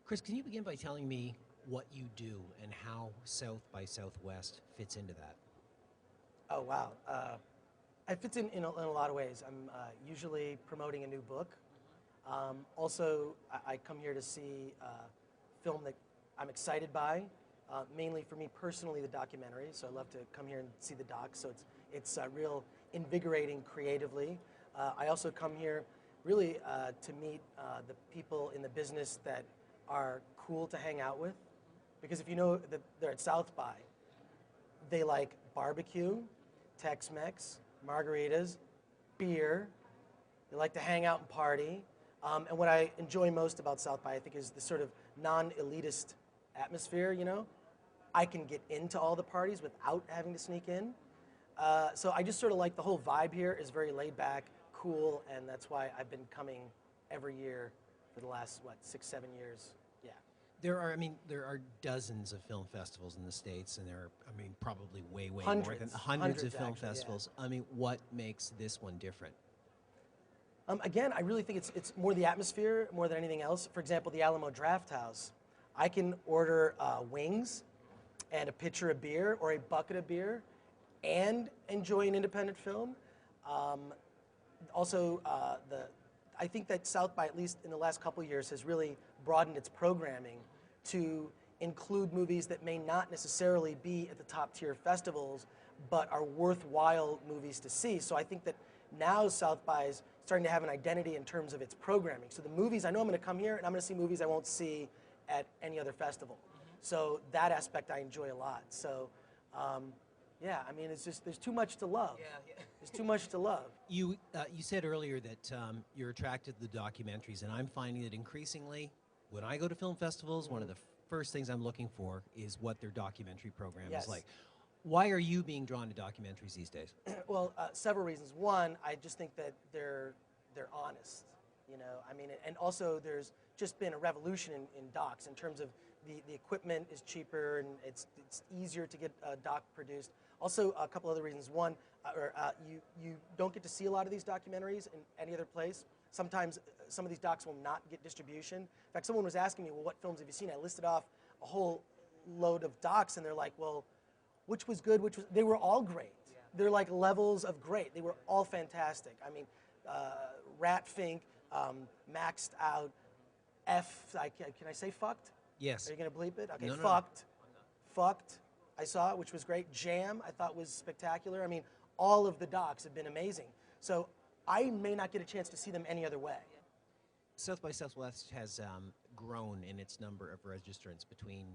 Chris, can you begin by telling me what you do and how South by Southwest fits into that? Oh, wow. It fits in a lot of ways. I'm usually promoting a new book. Also, I come here to see film that I'm excited by, mainly for me personally, the documentary. So I love to come here and see the doc. So it's real invigorating creatively. I also come here really to meet the people in the business that are cool to hang out with. Because if you know that they're at South by, they like barbecue, Tex-Mex, margaritas, beer. They like to hang out and party. And what I enjoy most about South by, I think, is the sort of non-elitist atmosphere, you know? I can get into all the parties without having to sneak in. So I just sort of like the whole vibe here is very laid back, cool, and that's why I've been coming every year for the last, 6, 7 years. Yeah. There are dozens of film festivals in the States, and there are, probably way Hundreds. more than hundreds of film Actually, festivals. Yeah. What makes this one different? Again, I really think it's more the atmosphere more than anything else. For example, the Alamo Draft House, I can order wings and a pitcher of beer or a bucket of beer and enjoy an independent film. Also, I think that South by, at least in the last couple of years, has really broadened its programming to include movies that may not necessarily be at the top tier festivals, but are worthwhile movies to see. So I think that now South by is starting to have an identity in terms of its programming. So the movies, I know I'm going to come here and I'm going to see movies I won't see at any other festival. So that aspect I enjoy a lot. So yeah, it's just, there's too much to love. Yeah. There's too much to love. You said earlier that you're attracted to the documentaries, and I'm finding that increasingly, when I go to film festivals, one of the first things I'm looking for is what their documentary program is like. Why are you being drawn to documentaries these days? Well, several reasons. One, I just think that they're honest, you know. And also there's just been a revolution in docs in terms of the equipment is cheaper and it's easier to get a doc produced. Also, a couple other reasons. One, you don't get to see a lot of these documentaries in any other place. Sometimes some of these docs will not get distribution. In fact, someone was asking me, well, what films have you seen? I listed off a whole load of docs, and they're like, well, which was good, they were all great. Yeah. They're like levels of great. They were all fantastic. Rat Fink, Maxed Out, can I say fucked? Yes. Are you gonna bleep it? Okay, No. Fucked. Fucked, I saw it, which was great. Jam, I thought was spectacular. All of the docs have been amazing. So I may not get a chance to see them any other way. South by Southwest has grown in its number of registrants between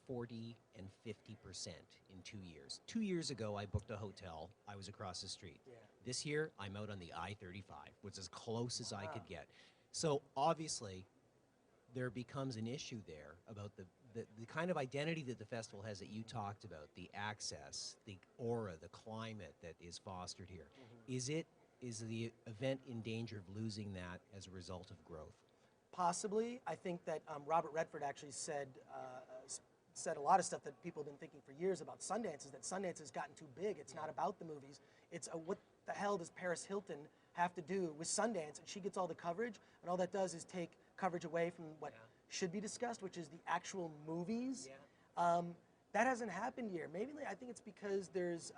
40 and 50% in 2 years. 2 years ago, I booked a hotel. I was across the street. Yeah. This year, I'm out on the I-35, which is as close as I could get. So obviously, there becomes an issue there about the kind of identity that the festival has that you talked about, the access, the aura, the climate that is fostered here. Is the event in danger of losing that as a result of growth? Possibly. I think that Robert Redford actually said a lot of stuff that people have been thinking for years about Sundance, is that Sundance has gotten too big. It's not about the movies. It's what the hell does Paris Hilton have to do with Sundance? And she gets all the coverage, and all that does is take coverage away from what should be discussed, which is the actual movies. Yeah. That hasn't happened here. Maybe I think it's because there's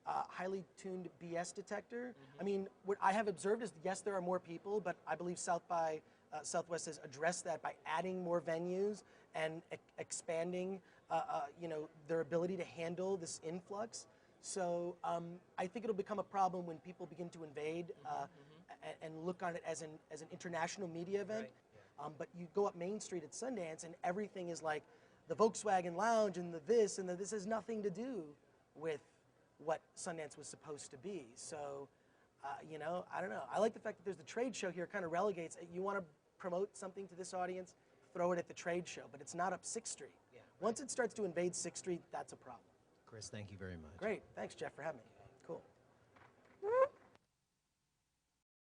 a highly tuned BS detector. What I have observed is, yes, there are more people, but I believe South by Southwest has addressed that by adding more venues and expanding their ability to handle this influx. So I think it'll become a problem when people begin to invade and look on it as an international media event. Right. Yeah. But you go up Main Street at Sundance and everything is like the Volkswagen Lounge and the this and the this has nothing to do with what Sundance was supposed to be. So, I don't know. I like the fact that there's the trade show here. Kind of relegates. You want to promote something to this audience, throw it at the trade show, but it's not up 6th Street. Yeah, right. Once it starts to invade 6th Street, that's a problem. Chris, thank you very much. Great. Thanks, Jeff, for having me.